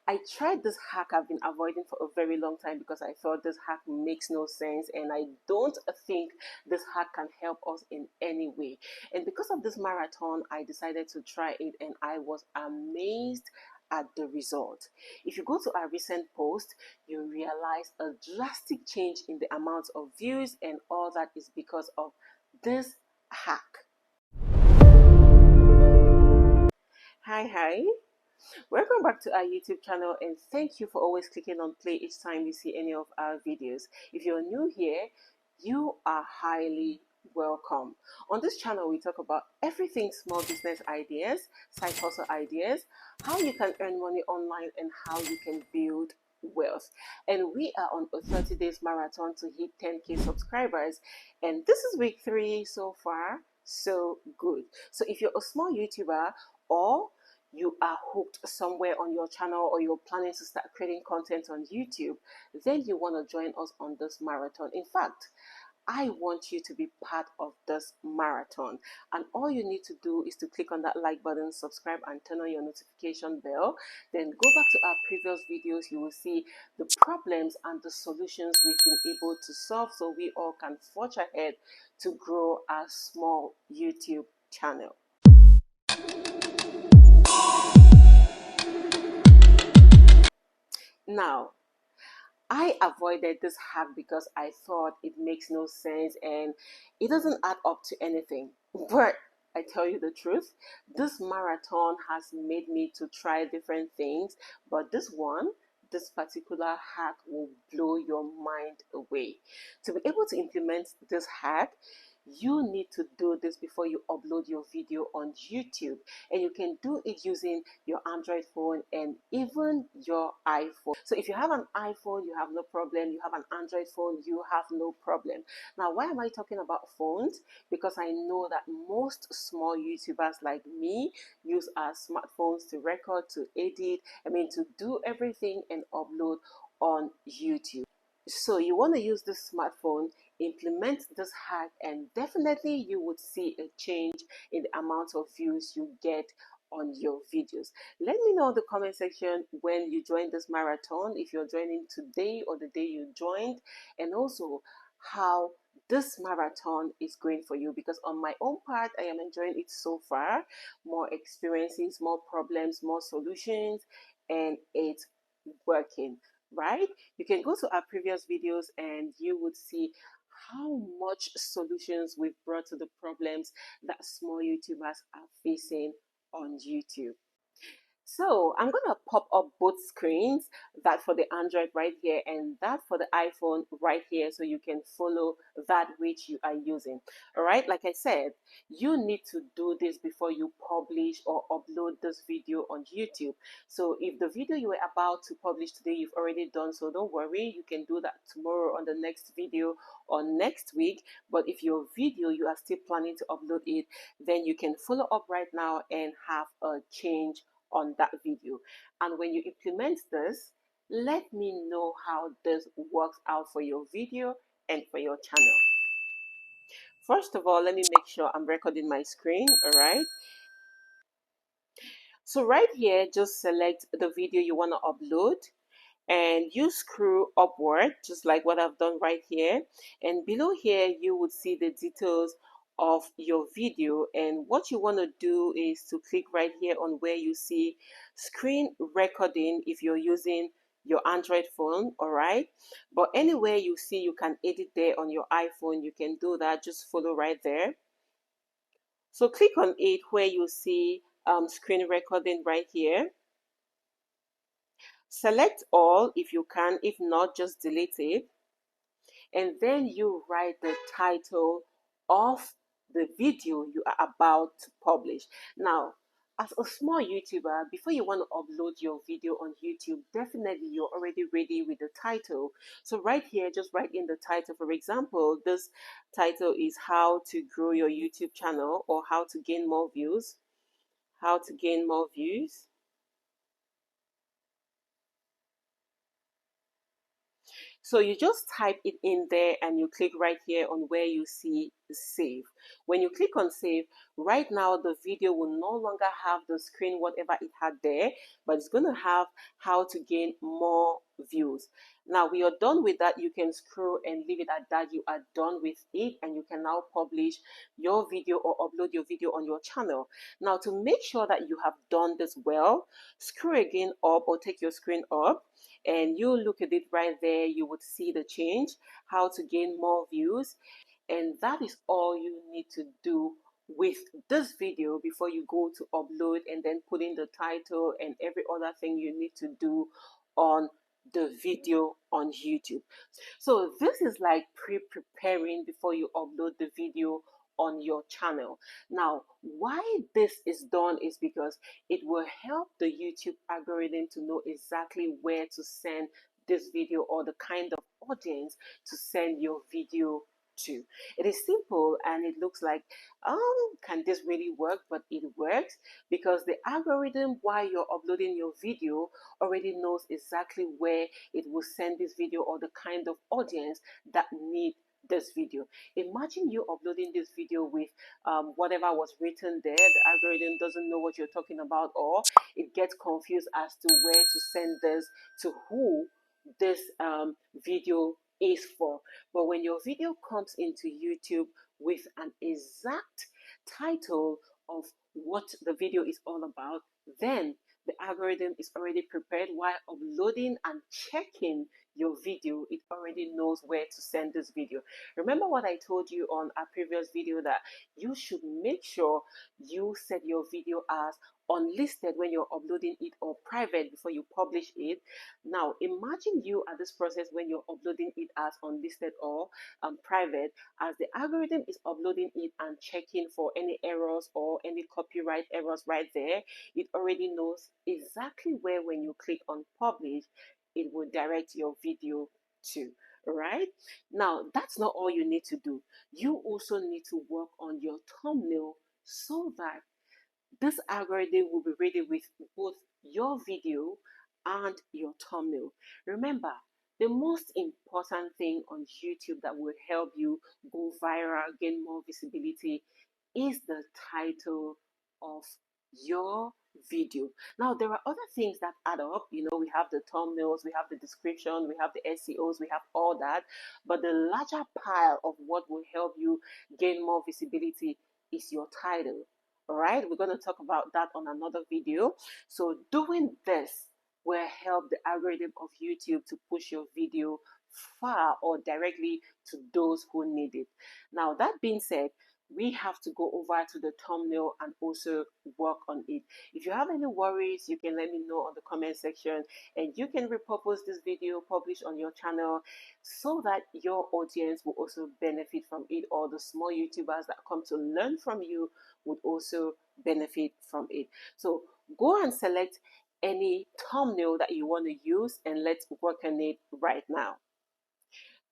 I tried this hack I've been avoiding for a very long time because I thought this hack makes no sense, and I don't think this hack can help us in any way. And because of this marathon, I decided to try it, and I was amazed at the result. If you go to our recent post, you realize a drastic change in the amount of views, and all that is because of this hack. Hi. Welcome back to our YouTube channel, and thank you for always clicking on play each time you see any of our videos. If you're new here, you are highly welcome. On this channel, we talk about everything small business ideas, side hustle ideas, how you can earn money online, and how you can build wealth. And we are on a 30 days marathon to hit 10K subscribers, and this is week 3 so far. So good. So if you're a small YouTuber, or you are hooked somewhere on your channel, or you're planning to start creating content on YouTube, then you want to join us on this marathon. In fact, I want you to be part of this marathon, and all you need to do is to click on that like button, subscribe, and turn on your notification bell. Then go back to our previous videos. You will see the problems and the solutions we've been able to solve, so we all can forge ahead to grow our small YouTube channel. Now, I avoided this hack because I thought it makes no sense and it doesn't add up to anything. But I tell you the truth, this marathon has made me to try different things, but this particular hack will blow your mind away. To be able to implement this hack, you need to do this before you upload your video on YouTube, and you can do it using your Android phone and even your iPhone. So if you have an iPhone, you have no problem. You have an Android phone, you have no problem. Now, why am I talking about phones? Because I know that most small YouTubers like me use our smartphones to record, to edit, to do everything and upload on YouTube. So you want to use this smartphone, implement this hack, and definitely you would see a change in the amount of views you get on your videos. Let me know in the comment section when you join this marathon, if you're joining today or the day you joined, and also how this marathon is going for you, because on my own part, I am enjoying it so far. More experiences, more problems, more solutions, and it's working, right? You can go to our previous videos and you would see how much solutions we've brought to the problems that small YouTubers are facing on YouTube. So I'm going to pop up both screens, that for the Android right here and that for the iPhone right here, so you can follow that which you are using. All right, like I said, you need to do this before you publish or upload this video on YouTube. So if the video you were about to publish today, you've already done so, don't worry, you can do that tomorrow on the next video or next week. But if your video, you are still planning to upload it, then you can follow up right now and have a change on that video. And when you implement this, let me know how this works out for your video and for your channel. First of all, let me make sure I'm recording my screen. All right, so right here, just select the video you want to upload and you screw upward, just like what I've done right here. And below here, you would see the details of your video. And what you want to do is to click right here on where you see screen recording if you're using your Android phone. All right, but anywhere you see you can edit there on your iPhone, you can do that. Just follow right there. So click on it where you see screen recording right here. Select all if you can, if not, just delete it. And then you write the title of the video you are about to publish. Now, as a small YouTuber, before you want to upload your video on YouTube, definitely you're already ready with the title. So right here, just write in the title. For example, this title is how to grow your YouTube channel, or how to gain more views. How to gain more views. So you just type it in there and you click right here on where you see save. When you click on save, right now the video will no longer have the screen whatever it had there, but it's going to have how to gain more views. Now we are done with that. You can scroll and leave it at that. You are done with it, and you can now publish your video or upload your video on your channel. Now, to make sure that you have done this well, scroll again up or take your screen up, and you look at it right there. You would see the change, how to gain more views, and that is all you need to do with this video before you go to upload and then put in the title and every other thing you need to do on the video on YouTube. So this is like pre-preparing before you upload the video on your channel. Now, why this is done is because it will help the YouTube algorithm to know exactly where to send this video or the kind of audience to send your video to. It is simple and it looks like, can this really work? But it works because the algorithm, while you're uploading your video, already knows exactly where it will send this video or the kind of audience that need this video. Imagine you uploading this video with whatever was written there. The algorithm doesn't know what you're talking about, or it gets confused as to where to send this, to who this video is for. But when your video comes into YouTube with an exact title of what the video is all about, then the algorithm is already prepared. While uploading and checking your video, it already knows where to send this video. Remember what I told you on a previous video, that you should make sure you set your video as unlisted when you're uploading it, or private before you publish it. Now imagine you at this process when you're uploading it as unlisted or private, as the algorithm is uploading it and checking for any errors or any copyright errors right there. It already knows exactly where, when you click on publish, it will direct your video to. Right now, that's not all you need to do. You also need to work on your thumbnail so that this algorithm will be ready with both your video and your thumbnail. Remember, the most important thing on YouTube that will help you go viral, gain more visibility, is the title of your video. Now, there are other things that add up. We have the thumbnails, we have the description, we have the SEOs, we have all that. But the larger pile of what will help you gain more visibility is your title. All right, we're going to talk about that on another video. So doing this will help the algorithm of YouTube to push your video far or directly to those who need it. Now, that being said, we have to go over to the thumbnail and also work on it. If you have any worries, you can let me know on the comment section, and you can repurpose this video, publish on your channel, so that your audience will also benefit from it, or the small YouTubers that come to learn from you would also benefit from it. So go and select any thumbnail that you want to use, and let's work on it right now.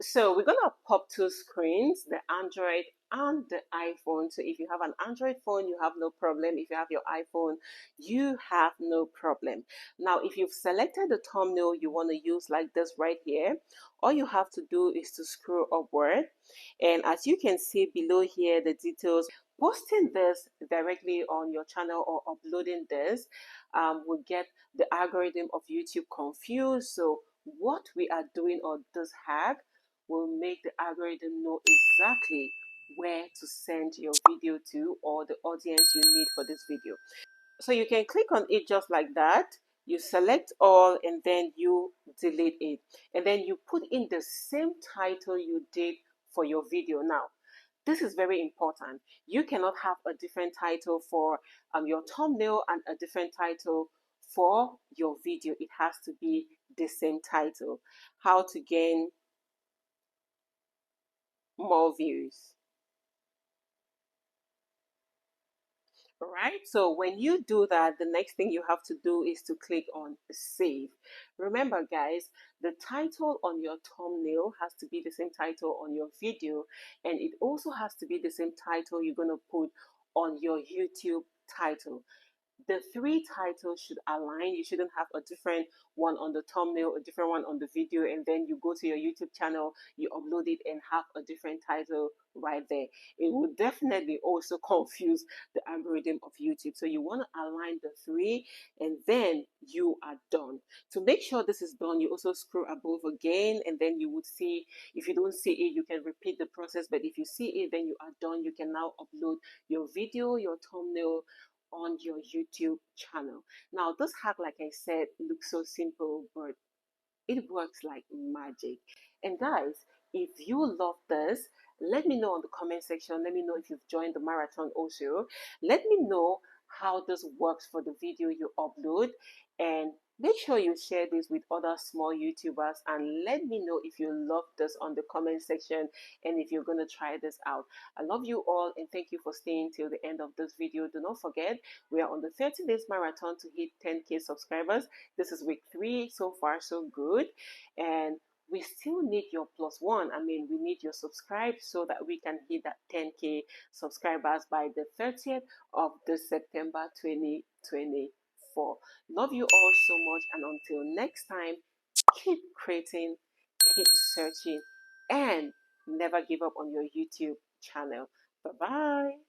So we're gonna pop two screens, the Android and the iPhone. So if you have an Android phone, you have no problem. If you have your iPhone, you have no problem. Now, if you've selected the thumbnail you want to use, like this right here, all you have to do is to scroll upward. And as you can see below here, the details. Posting this directly on your channel or uploading this will get the algorithm of YouTube confused. So what we are doing, or this hack, will make the algorithm know exactly where to send your video to, or the audience you need for this video. So you can click on it just like that. You select all, and then you delete it. And then you put in the same title you did for your video. Now, this is very important. You cannot have a different title for your thumbnail and a different title for your video. It has to be the same title. How to gain more views. Right, so when you do that, the next thing you have to do is to click on save. Remember guys, the title on your thumbnail has to be the same title on your video, and it also has to be the same title you're going to put on your YouTube title. the three titles should align. You shouldn't have a different one on the thumbnail, a different one on the video, and then you go to your YouTube channel, you upload it, and have a different title right there. It will definitely also confuse the algorithm of YouTube. So you want to align the three, and then you are done. To make sure this is done, you also scroll above again, and then you would see, if you don't see it, you can repeat the process. But if you see it, then you are done. You can now upload your video, your thumbnail on your YouTube channel. Now, this hack, like I said, looks so simple, but it works like magic. And guys, if you love this, let me know in the comment section. Let me know if you've joined the marathon also. Let me know how this works for the video you upload, and make sure you share this with other small YouTubers, and let me know if you love this on the comment section and if you're going to try this out. I love you all, and thank you for staying till the end of this video. Do not forget, we are on the 30 days marathon to hit 10K subscribers. This is week 3. So far so good, and we still need your plus one. I mean, we need your subscribe so that we can hit that 10K subscribers by the 30th of this September 2024. Love you all so much, and until next time, keep creating, keep searching, and never give up on your YouTube channel. Bye bye.